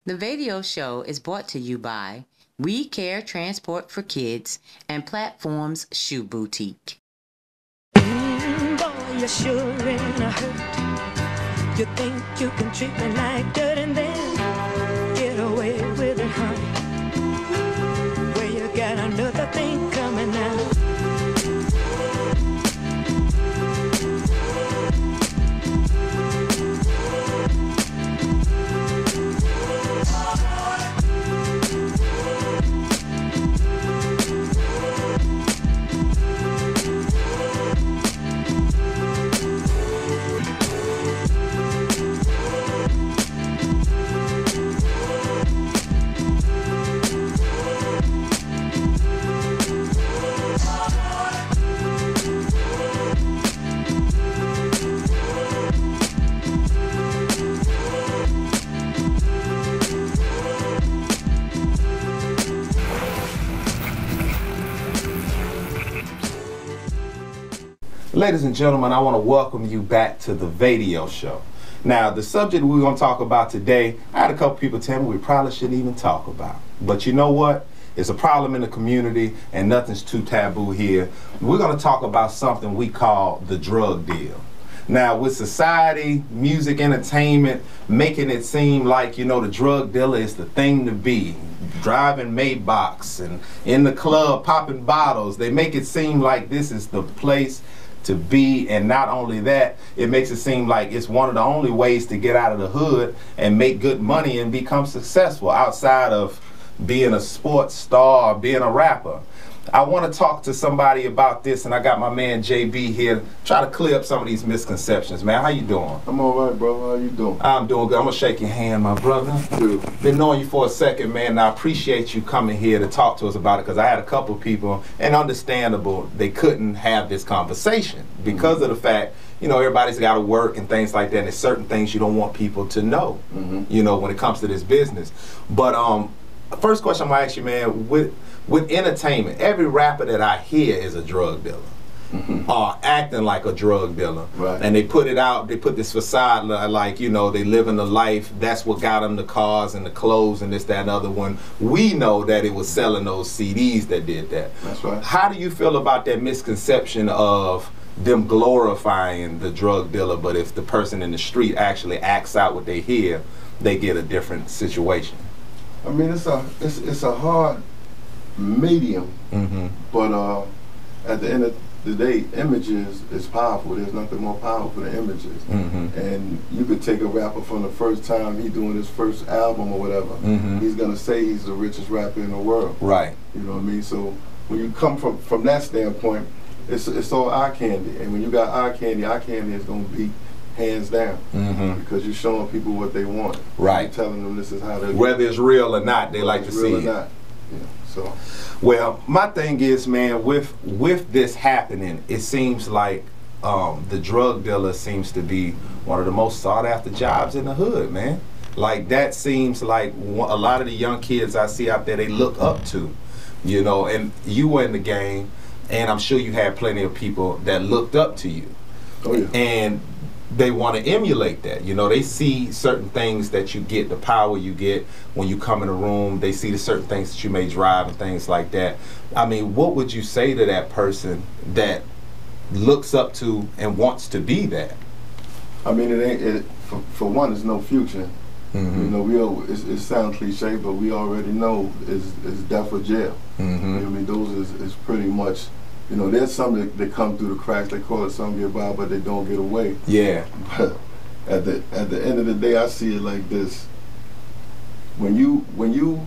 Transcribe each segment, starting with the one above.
The VAdio show is brought to you by We Care Transport for Kids and Platforms Shoe Boutique. Boy, you're sure in a hurt. You think you can treat me like dirt and then get away with it, honey. Well, you got another thing coming now. Ladies and gentlemen, I want to welcome you back to the VAdio show. Now, the subject we're going to talk about today, I had a couple people tell me we probably shouldn't even talk about. But you know what? It's a problem in the community and nothing's too taboo here. We're going to talk about something we call the drug deal. Now, with society, music, entertainment, making it seem like, you know, the drug dealer is the thing to be. Driving Maybachs and in the club popping bottles. They make it seem like this is the place to be, and not only that, it makes it seem like it's one of the only ways to get out of the hood and make good money and become successful outside of being a sports star or being a rapper. I want to talk to somebody about this, and I got my man JB here to try to clear up some of these misconceptions. Man, how you doing? I'm all right, bro. How you doing? I'm doing good. I'm gonna shake your hand, my brother. Good. Been knowing you for a second, man, and I appreciate you coming here to talk to us about it, because I had a couple of people, and understandable, they couldn't have this conversation because of the fact, you know, everybody's got to work and things like that, and there's certain things you don't want people to know, you know, when it comes to this business. But first question I'm gonna ask you, man, with entertainment, every rapper that I hear is a drug dealer, or acting like a drug dealer. Right. And they put it out, they put this facade like, you know, they living the life, that's what got them the cars and the clothes and this, that, and other one. We know that it was selling those CDs that did that. That's right. How do you feel about that misconception of them glorifying the drug dealer, but if the person in the street actually acts out what they hear, they get a different situation? I mean, it's a hard medium, but at the end of the day, images is powerful. There's nothing more powerful than images. And you could take a rapper from the first time he doing his first album or whatever, he's gonna say he's the richest rapper in the world. Right. You know what I mean? So when you come from that standpoint, it's all eye candy. And when you got eye candy is gonna be hands down, because you're showing people what they want. Right. You're telling them this is how they whether it's real or not, they like to see it. Not. Yeah. So, well, my thing is, man, with this happening, it seems like the drug dealer seems to be one of the most sought after jobs in the hood, man. Like, that seems like a lot of the young kids I see out there, they look up to, you know. And you were in the game, and I'm sure you had plenty of people that looked up to you. oh yeah. And they want to emulate that. You know, they see certain things that you get, the power you get when you come in a room. They see the certain things that you may drive and things like that. I mean, what would you say to that person that looks up to and wants to be that? I mean, for one, there's no future. You know, it sounds cliche, but we already know it's death or jail. I mean, those is pretty much. You know, there's some that come through the cracks. They call it some get by, but they don't get away. Yeah. But at the end of the day, I see it like this: when you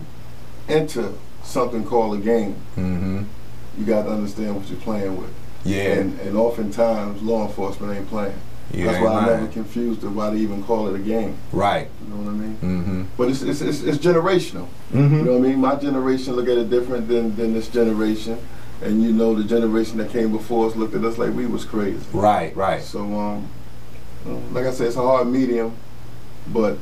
enter something called a game, you got to understand what you're playing with. Yeah. And oftentimes, law enforcement ain't playing. That's why I'm never confused of why they even call it a game. Right. You know what I mean? But it's generational. You know what I mean? My generation look at it different than this generation. And you know, the generation that came before us looked at us like we was crazy. Right, right. So, like I said, it's a hard medium, but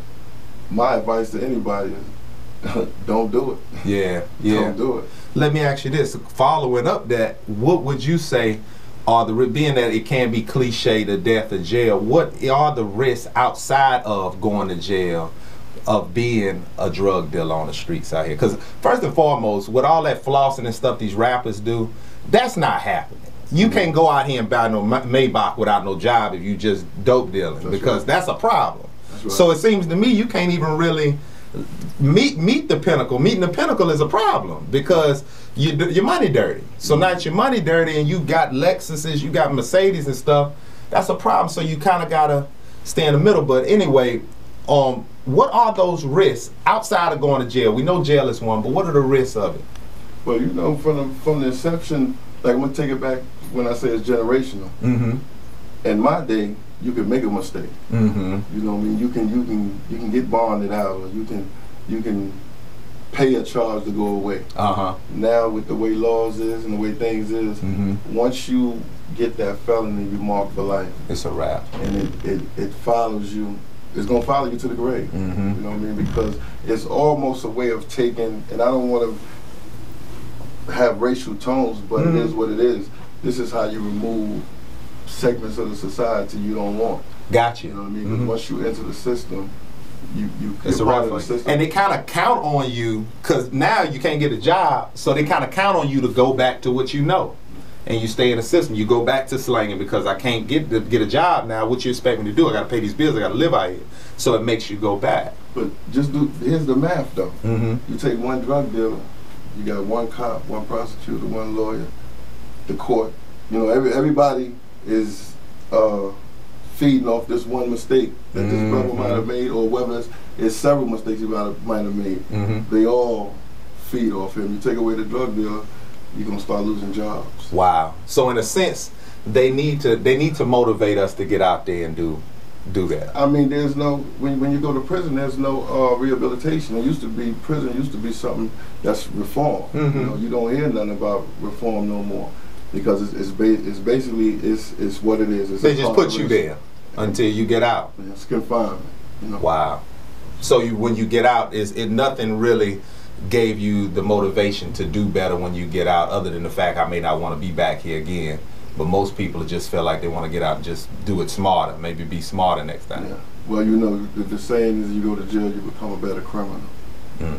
my advice to anybody is don't do it. Yeah, yeah. Don't do it. Let me ask you this, following up that, what would you say are being that it can be cliche, the death or jail, what are the risks outside of going to jail of being a drug dealer on the streets out here? Because first and foremost, with all that flossing and stuff these rappers do, that's not happening. You can't go out here and buy no Maybach without no job if you just dope dealing, because that's a problem. Right. So it seems to me you can't even really meet the pinnacle. Meeting the pinnacle is a problem because your money dirty. So now that your money dirty and you got Lexuses, you got Mercedes and stuff, that's a problem. So you kind of gotta stay in the middle. But anyway, what are those risks outside of going to jail? We know jail is one, but what are the risks of it? Well, you know, from the inception, like I'm gonna take it back when I say it's generational. In my day, you could make a mistake. You know what I mean? You can get bonded out, or you can pay a charge to go away. Now with the way laws is and the way things is, once you get that felony, you mark for life. It's a wrap. And it follows you. It's gonna follow you to the grave. You know what I mean? Because it's almost a way of taking, and I don't want to have racial tones, but it is what it is. This is how you remove segments of the society you don't want. Got you. You know what I mean? Once you enter the system, it's a part of the system. And they kind of count on you, because now you can't get a job, so they kind of count on you to go back to what you know. And you stay in the system. You go back to slanging because I can't get a job now. What you expect me to do? I got to pay these bills. I got to live out here. So it makes you go back. But here's the math though. You take one drug dealer, you got one cop, one prosecutor, one lawyer, the court. You know, everybody is feeding off this one mistake that this brother might have made, or whether it's several mistakes he might have made. They all feed off him. You take away the drug dealer, you're gonna start losing jobs. Wow. So in a sense, they need to motivate us to get out there and do that. I mean, there's no, when you go to prison, there's no rehabilitation. It used to be, prison used to be something that's reform. You know, you don't hear nothing about reform no more, because it's basically what it is. They just put you there until you get out. Yeah, it's confinement. You know? Wow. So when you get out, nothing really gave you the motivation to do better when you get out, other than the fact I may not want to be back here again. But most people just feel like they want to get out and just do it smarter, maybe be smarter next time. Yeah. Well, you know, the saying is, you go to jail, you become a better criminal. You know,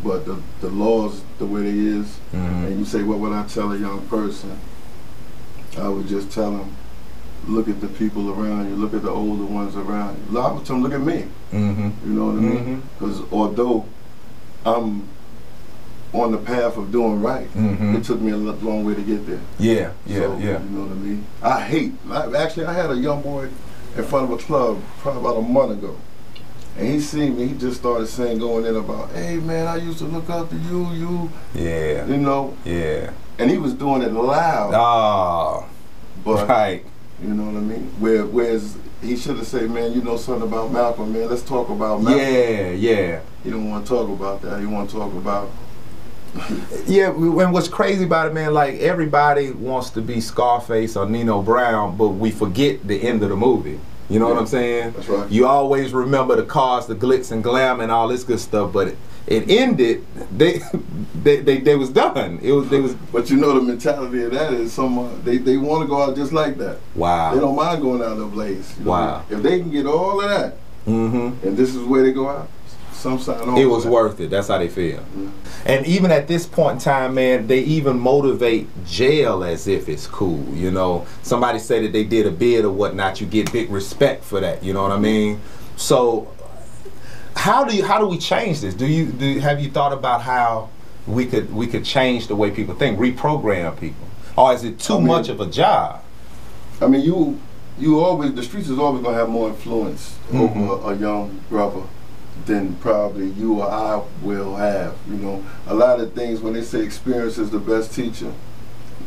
but the laws the way they is, and you say, what would I tell a young person? I would just tell them, look at the people around you, look at the older ones around you. I would tell them, look at me. You know what I mean? Because although I'm on the path of doing right, it took me a long way to get there. Yeah. You know what I mean? I had a young boy in front of a club probably about a month ago, and he seen me. He just started saying, going in about, hey man, I used to look up to you. Yeah. You know. Yeah. And he was doing it loud. Oh. But right. You know what I mean? Whereas he should have said, man, you know something about Malcolm, man. Let's talk about Malcolm. Yeah. He don't want to talk about that. He want to talk about. Yeah, and what's crazy about it, man, like everybody wants to be Scarface or Nino Brown, but we forget the end of the movie. You know what I'm saying? That's right. You always remember the cars, the glitz and glam and all this good stuff, but it ended, they was done. They was. But you know the mentality of that is they want to go out just like that. Wow. They don't mind going out in a blaze. Wow. If they can get all of that, and this is where they go out, it was worth it. That's how they feel. And even at this point in time, man, they even motivate jail as if it's cool. You know, somebody said that they did a bid or whatnot. You get big respect for that. You know what I mean? So, how do we change this? Have you thought about how we could change the way people think, reprogram people, or is it too much of a job? I mean, you always, the streets is always gonna have more influence over a young brother than probably you or I will have. You know, a lot of things, when they say experience is the best teacher,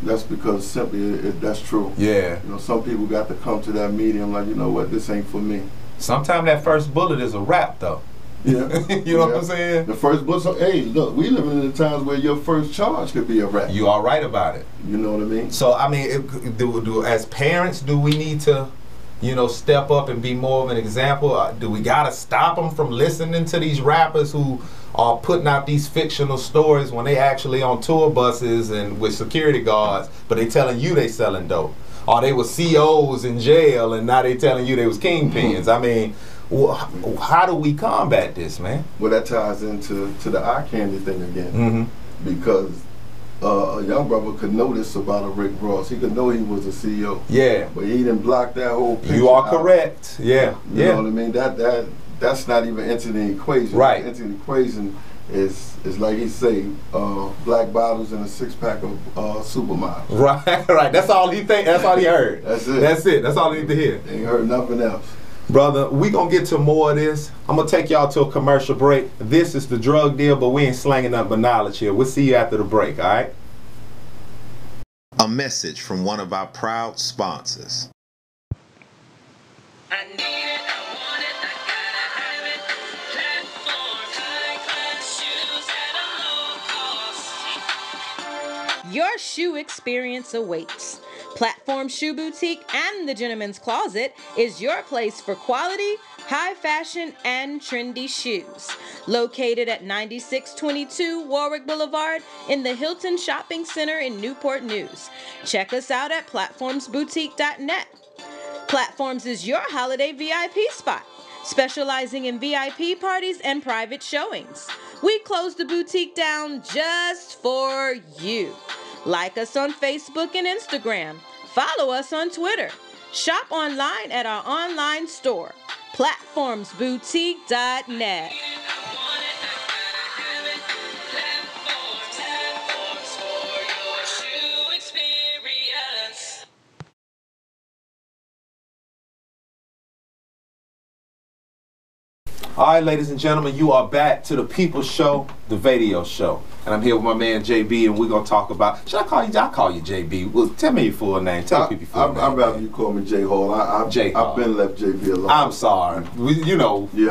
that's because simply that's true. Yeah. You know, some people got to come to that medium like, you know what, this ain't for me. Sometimes that first bullet is a wrap though. Yeah. You know what I'm saying? The first bullet, so, hey, look, we live in the times where your first charge could be a rap. You all right about it. You know what I mean? So, I mean, as parents, do we need to, you know, step up and be more of an example? Do we gotta stop them from listening to these rappers who are putting out these fictional stories when they actually on tour buses and with security guards, but they telling you they selling dope? Or they were COs in jail and now they telling you they was kingpins. I mean, how do we combat this, man? Well, that ties into the eye candy thing again, because a young brother could know this about a Rick Ross. He could know he was a CEO. Yeah. But he didn't block that whole picture. You are correct. Yeah. You know what I mean? That's not even into the equation. Right. Into the equation is like he say, black bottles and a 6-pack of supermodels. Right, right. That's all he think. That's all he heard. That's it. That's it. That's all he need to hear. Ain't heard nothing else. Brother, we gonna get to more of this. I'm gonna take y'all to a commercial break. This is the drug deal, but we ain't slanging nothing but knowledge here. We'll see you after the break, all right? A message from one of our proud sponsors. I need it, I want it, I gotta have it. Platforms, high-class shoes at a low cost. Your shoe experience awaits. Platform Shoe Boutique and the Gentleman's Closet is your place for quality, high fashion, and trendy shoes. Located at 9622 Warwick Boulevard in the Hilton Shopping Center in Newport News. Check us out at platformsboutique.net. Platforms is your holiday VIP spot, specializing in VIP parties and private showings. We closed the boutique down just for you. Like us on Facebook and Instagram. Follow us on Twitter. Shop online at our online store, platformsboutique.net. All right, ladies and gentlemen, you are back to the People's Show, the VAdio Show. And I'm here with my man JB, and we're going to talk about, should I call you? I'll call you JB. Well, tell me your full name. Tell people your full name. I'd rather you call me J Hall. I've been left JB alone. I'm sorry.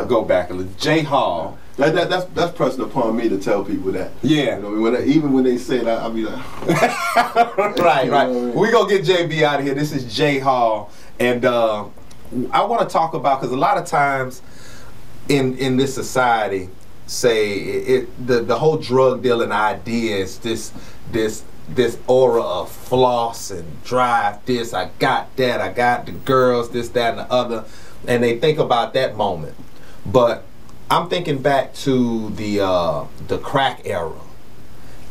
Go back a little. J Hall. That's pressing upon me to tell people that. Yeah. You know, even when they say that, I'll be like. Right, you know right. I mean? We're going to get JB out of here. This is J Hall. And I want to talk about, because a lot of times, in this society, say the whole drug dealing idea is this aura of floss and drive. This, I got that, I got the girls, this, that, and the other, and they think about that moment. But I'm thinking back to the crack era.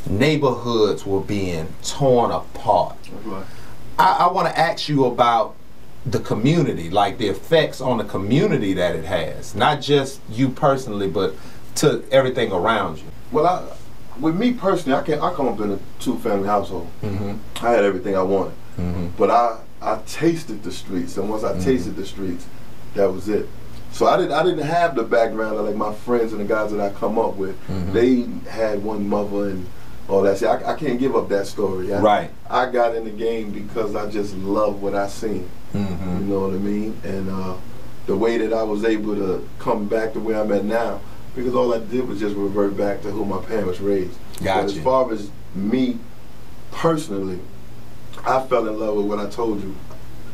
Neighborhoods were being torn apart. Right. I want to ask you about the community, like the effects on the community that it has, not just you personally, but to everything around you. Well, with me personally, I come up in a 2-family household. I had everything I wanted, but I tasted the streets, and once I tasted the streets, that was it. So I didn't have the background of like my friends and the guys that I come up with. They had one mother and all that. See, I can't give up that story. Right. I got in the game because I just love what I seen. You know what I mean? And the way that I was able to come back to where I'm at now, because all I did was just revert back to who my parents raised. Gotcha. But as far as me personally, I fell in love with what I told you,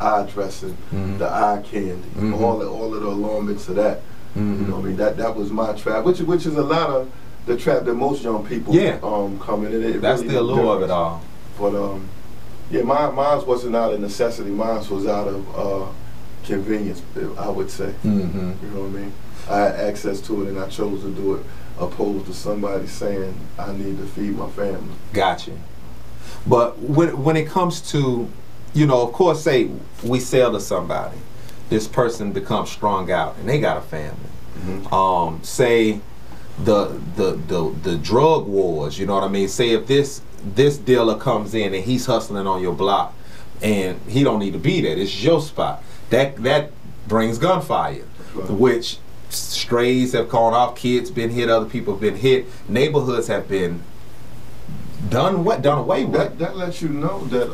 eye dressing, the eye candy, all of the allurements of that. You know what I mean? That was my trap, which is a lot of the trap that most young people come in. That's really the allure of it all. But yeah, mine wasn't out of necessity. Mine was out of convenience, I would say. You know what I mean? I had access to it and I chose to do it, opposed to somebody saying I need to feed my family. Gotcha. But when it comes to, of course, say we sell to somebody, this person becomes strung out and they got a family. Say the drug wars, you know what I mean? Say if this dealer comes in and he's hustling on your block and he don't need to be there, it's your spot. That brings gunfire, right. Which strays have gone off, kids been hit, other people have been hit, neighborhoods have been done away with. That lets you know that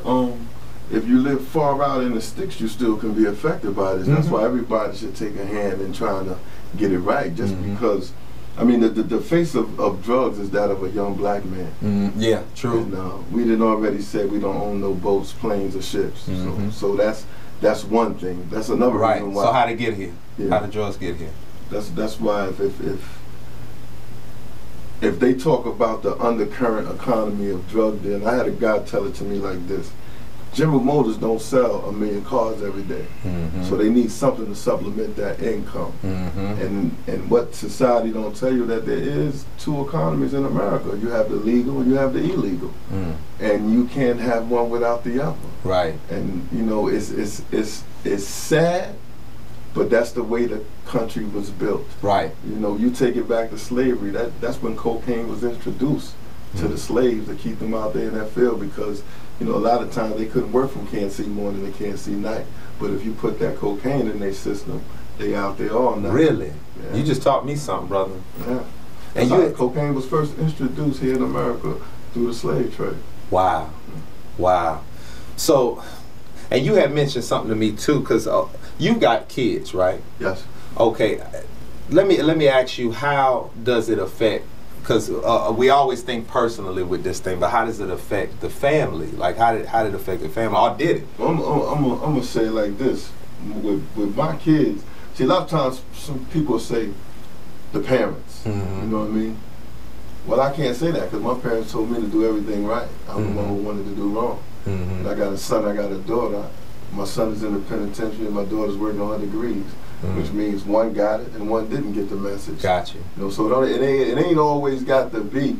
if you live far out in the sticks, you still can be affected by this. That's why everybody should take a hand in trying to get it right, just because. I mean, the face of drugs is that of a young black man. Yeah, true. And, we didn't already say we don't own no boats, planes, or ships. So that's one thing. That's another reason why. So how to get here? Yeah. How did drugs get here? That's why if they talk about the undercurrent economy of drug dealing, I had a guy tell it to me like this. General Motors don't sell 1 million cars every day, so they need something to supplement that income. And what society don't tell you that there is 2 economies in America. You have the legal and you have the illegal, and you can't have one without the other. Right. And you know, it's sad, but that's the way the country was built. Right. You know, you take it back to slavery. That's when cocaine was introduced to the slaves to keep them out there in that field, because you know, a lot of times they couldn't work from Kansas City morning to Kansas City night. But if you put that cocaine in their system, they out there all night. Really? Yeah. You just taught me something, brother. Yeah. And cocaine was first introduced here in America through the slave trade. Wow. Wow. So, and you had mentioned something to me too, because you got kids, right? Yes. Okay. Let me ask you, how does it affect? Because we always think personally with this thing, but how does it affect the family? Like, how did it affect the family, or did it? I'm gonna say it like this: with my kids. See, a lot of times some people say the parents. You know what I mean? Well, I can't say that because my parents told me to do everything right. I'm the one who wanted to do wrong. And I got a son, I got a daughter. My son is in the penitentiary, and my daughter's working on her degrees. Which means one got it and one didn't get the message. Got you. You know, so it ain't always got to be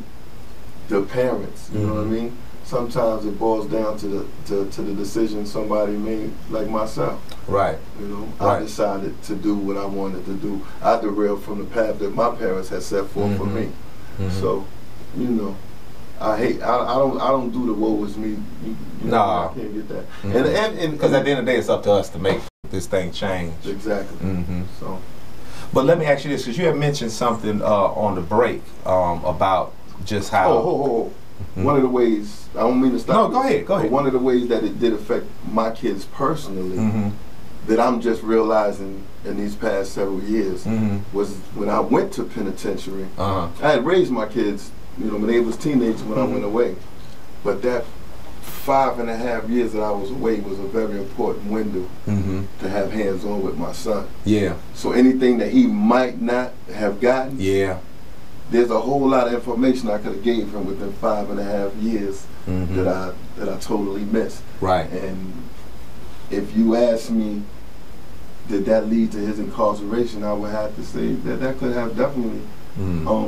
the parents. You know what I mean? Sometimes it boils down to the decision somebody made, like myself. Right. You know, Right. I decided to do what I wanted to do. I derailed from the path that my parents had set forth for me. So, you know, I don't do the woe is me. You know, I can't get that. And because at the end of the day, it's up to us to make this thing change. Exactly. So, but let me ask you this, because you had mentioned something on the break about just how. One of the ways, I don't mean to stop. No, go ahead. Go ahead. One of the ways that it did affect my kids personally, that I'm just realizing in these past several years, was when I went to penitentiary. I had raised my kids, you know, when they was teenagers when I went away, but that 5.5 years that I was away was a very important window to have hands-on with my son. Yeah. So anything that he might not have gotten, there's a whole lot of information I could have gave him within 5.5 years that I totally missed. Right. And if you ask me, did that lead to his incarceration, I would have to say that could have definitely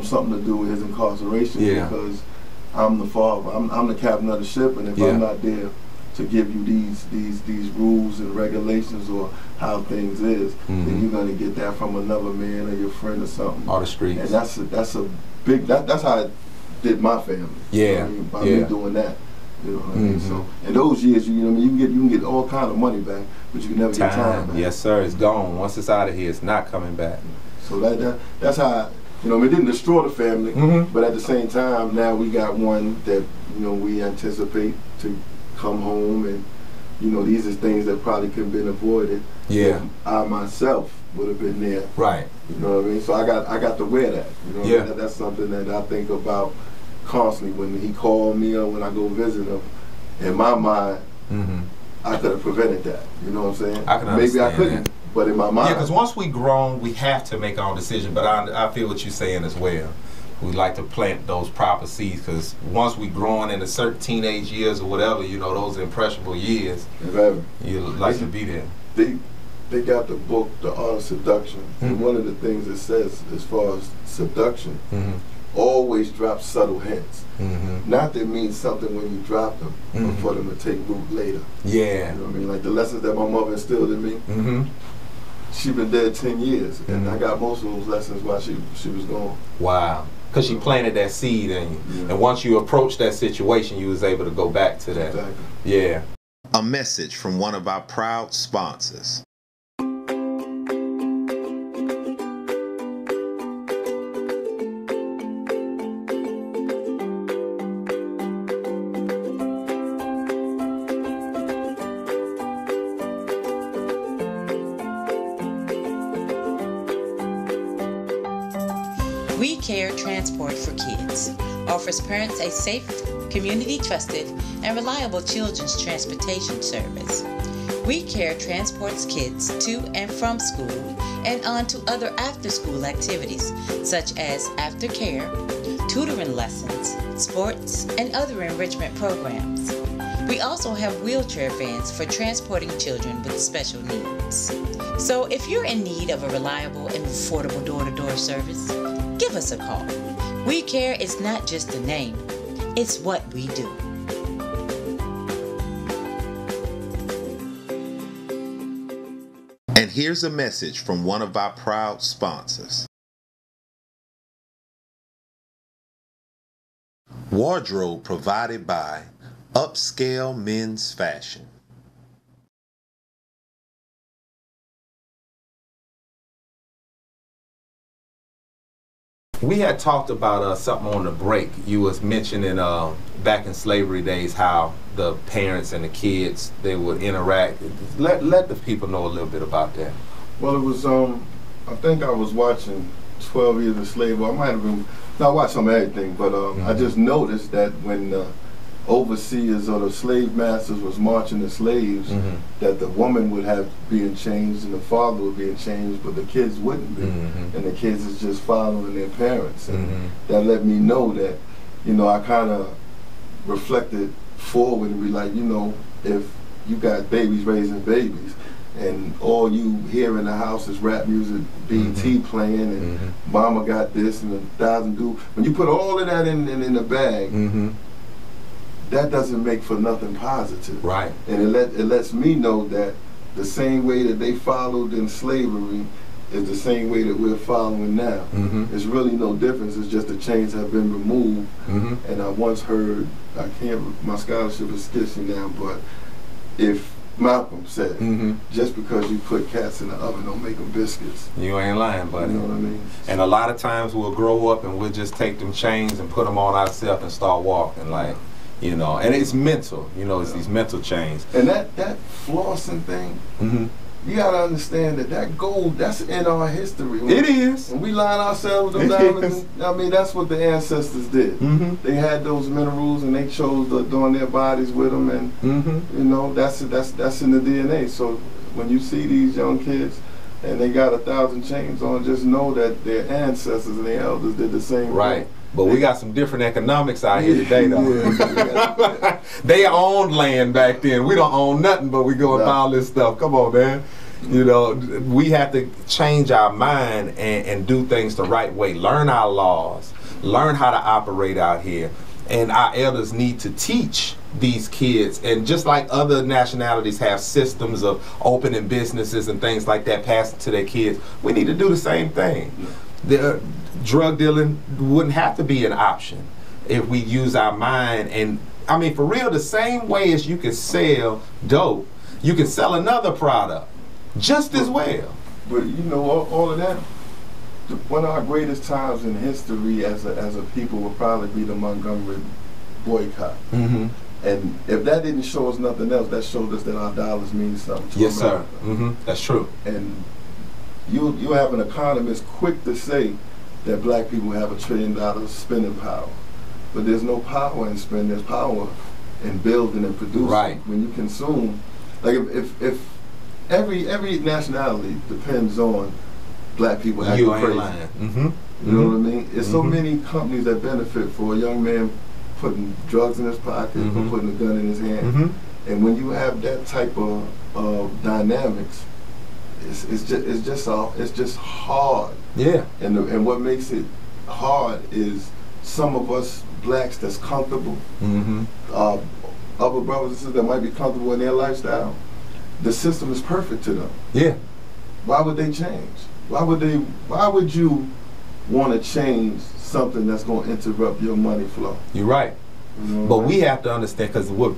something to do with his incarceration, because I'm the father. I'm the captain of the ship, and if I'm not there to give you these rules and regulations or how things is, then you're gonna get that from another man or your friend or something. All the streets. And that's a big. That's how I did my family. Yeah. You know what I mean? By me doing that. You know what I mean? So in those years, you know what I mean, you can get all kind of money back, but you can never get time back. Yes, sir. It's gone. Once it's out of here, it's not coming back. So that's how. You know, it didn't destroy the family, but at the same time, now we got one that, you know, we anticipate to come home, and, you know, these are things that probably could have been avoided. Yeah. If I myself would have been there. Right. You know what I mean? So I got to wear that. You know, that's something that I think about constantly when he called me or when I go visit him. In my mind, I could have prevented that. You know what I'm saying? I can understand. Maybe I couldn't. But in my mind. Yeah, because once we grown, we have to make our own decision. But I feel what you're saying as well. We like to plant those proper seeds, because once we growing into certain teenage years or whatever, you know, those impressionable years, you like to be there. They got the book, The Art of Seduction, and one of the things it says as far as seduction, always drop subtle hints. Not that it means something when you drop them, but for them to take root later. Yeah. You know what I mean? Like the lessons that my mother instilled in me. She been dead 10 years, and I got most of those lessons while she was gone. Wow. Because she planted that seed in you. Yeah. And once you approached that situation, you was able to go back to that. Exactly. Yeah. A message from one of our proud sponsors. We Care Transport for Kids offers parents a safe, community-trusted, and reliable children's transportation service. We Care transports kids to and from school and on to other after-school activities such as aftercare, tutoring lessons, sports, and other enrichment programs. We also have wheelchair vans for transporting children with special needs. So if you're in need of a reliable and affordable door-to-door service, give us a call. We Care is not just a name, it's what we do. And here's a message from one of our proud sponsors. Wardrobe provided by Upscale Men's Fashion. We had talked about something on the break. You was mentioning back in slavery days how the parents and the kids, they would interact. Let the people know a little bit about that. Well, it was, I think I was watching 12 Years a Slave. I might have been, not watching some of everything, but I just noticed that when overseers or the slave masters was marching the slaves, that the woman would have being changed and the father would be changed, but the kids wouldn't be. And the kids is just following their parents. And that let me know that, you know, I kind of reflected forward and be like, you know, if you got babies raising babies and all you hear in the house is rap music, BT playing, and mama got this and 1,000 dudes, when you put all of that in the bag, that doesn't make for nothing positive. Right. And it lets me know that the same way that they followed in slavery is the same way that we're following now. It's really no difference. It's just the chains have been removed. And I once heard, my scholarship is sketchy now, but if Malcolm said, just because you put cats in the oven don't make them biscuits. You ain't lying, buddy. You know what I mean? And a lot of times we'll grow up and we'll just take them chains and put them on ourselves and start walking, like, you know, and it's mental, you know, it's these mental chains. And that flossing thing, you gotta understand that gold, that's in our history. It is. When we line ourselves with them diamonds, I mean, that's what the ancestors did. They had those minerals and they chose to adorn their bodies with them, and you know, that's in the DNA. So when you see these young kids and they got 1,000 chains on, just know that their ancestors and their elders did the same thing. But we got some different economics out here today, though. They owned land back then. We don't own nothing, but we go and buy all this stuff. Come on, man. You know, we have to change our mind and do things the right way. Learn our laws. Learn how to operate out here. And our elders need to teach these kids. And just like other nationalities have systems of opening businesses and things like that passing to their kids, we need to do the same thing. Drug dealing wouldn't have to be an option if we use our mind. And I mean, for real, the same way as you can sell dope, you can sell another product just as well. But you know, all of that, one of our greatest times in history as a people would probably be the Montgomery boycott. And if that didn't show us nothing else, that showed us that our dollars mean something to America. Sir. That's true. And you have an economist quick to say that black people have $1 trillion spending power. But there's no power in spending, there's power in building and producing. When you consume, like if every nationality depends on black people acting crazy. You ain't lying. You know what I mean? There's so many companies that benefit for a young man putting drugs in his pocket, or putting a gun in his hand. And when you have that type of dynamics, it's just hard. Yeah. And what makes it hard is some of us blacks that's comfortable, other brothers and sisters that might be comfortable in their lifestyle, the system is perfect to them. Yeah. Why would they change? Why would you want to change something that's going to interrupt your money flow? You're right. You know, but we have to understand, because what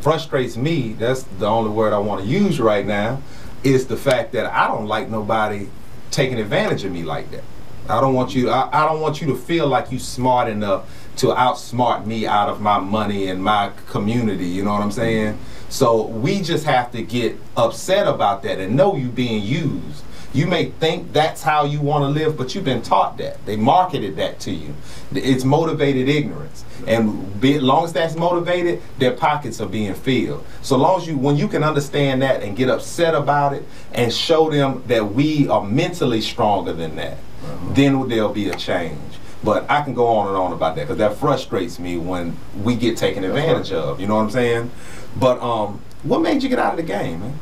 frustrates me, that's the only word I want to use right now, is the fact that I don't like nobody taking advantage of me like that. I don't want you. I don't want you to feel like you smart enough to outsmart me out of my money and my community. You know what I'm saying? So we just have to get upset about that and know you being used. You may think that's how you want to live, but you've been taught that. They marketed that to you. It's motivated ignorance. And as long as that's motivated, their pockets are being filled. So long as when you can understand that and get upset about it and show them that we are mentally stronger than that, then there'll be a change. But I can go on and on about that because that frustrates me when we get taken advantage of. You know what I'm saying? But what made you get out of the game, man?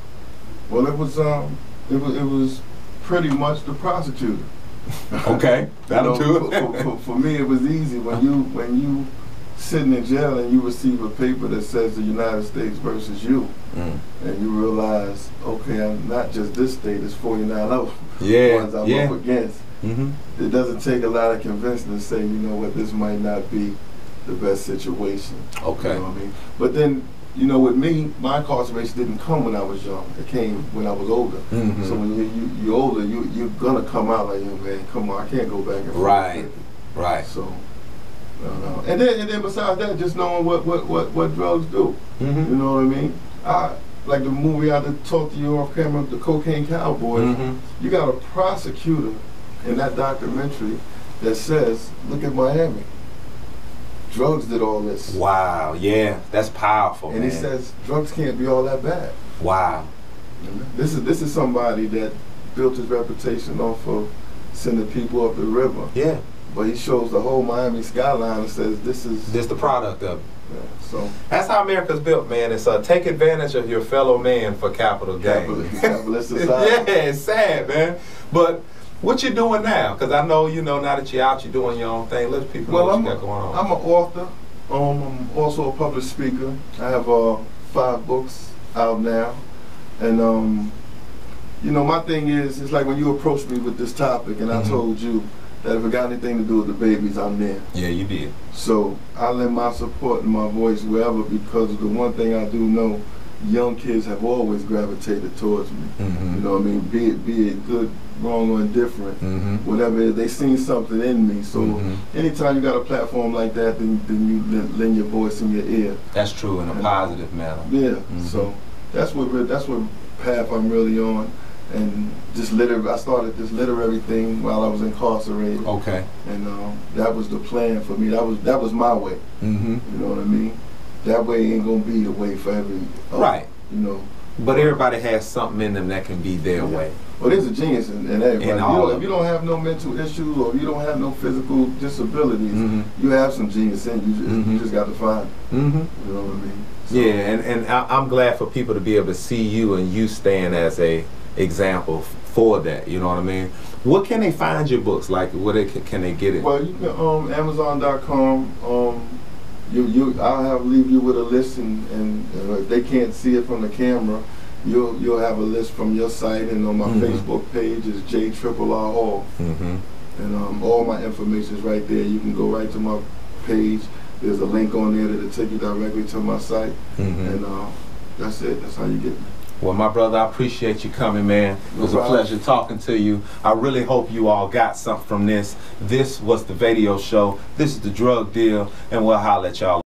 Well, it was pretty much the prosecutor. Okay, that'll do it. For me, it was easy when you sitting in jail and you receive a paper that says the United States versus you, and you realize, okay, I'm not just this state; it's 49 other ones I'm up against. It doesn't take a lot of convincing to say, you know what, this might not be the best situation. Okay. You know what I mean? But then, you know, with me, my incarceration didn't come when I was young. It came when I was older. So when you're older, you're gonna come out like, yo, man, come on, I can't go back and forth. Right. Right. So, and then besides that, just knowing what drugs do. You know what I mean? Like the movie I did talk to you off camera, the Cocaine Cowboy. You got a prosecutor in that documentary that says, look at Miami. Drugs did all this. Wow, yeah, that's powerful. And man. he says drugs can't be all that bad. Wow. This is somebody that built his reputation off of sending people up the river. Yeah. But he shows the whole Miami skyline and says this the product of it. Yeah, so that's how America's built, man. It's take advantage of your fellow man for capital gain. Capitalist society. Yeah, it's sad, man. But what you doing now? Because I know, you know, now that you're out, you're doing your own thing. Let people know what you got going on. I'm an author. I'm also a public speaker. I have 5 books out now. And, you know, my thing is, it's like when you approached me with this topic and I told you that if it got anything to do with the babies, I'm there. Yeah, you did. So I lend my support and my voice wherever, because the one thing I do know, young kids have always gravitated towards me. You know what I mean? Be it good, wrong, or indifferent, whatever it is, they seen something in me. So anytime you got a platform like that, then you lend your voice and your ear. That's true, in a positive manner. Yeah. So that's what path I'm really on. And just I started this literary thing while I was incarcerated. Okay. And that was the plan for me. That was my way. You know what I mean? That way ain't gonna be the way for every right. You know. But everybody has something in them that can be their way. Well, there's a genius in everybody. If you don't have no mental issues or you don't have no physical disabilities, you have some genius in you. You just got to find it. You know what I mean? So, yeah, and I'm glad for people to be able to see you and you stand as a example for that. You know what I mean? What can they find your books? Like, where can they get it? Well, you can Amazon.com. I'll leave you with a list, and if they can't see it from the camera, you'll have a list from your site, and on my Facebook page is JRRR Hall, and all my information is right there. You can go right to my page. There's a link on there that'll take you directly to my site, and that's it. That's how you get me. Well, my brother, I appreciate you coming, man. It was a pleasure talking to you. I really hope you all got something from this. This was the VAdio show. This is the drug deal, and we'll holler at y'all.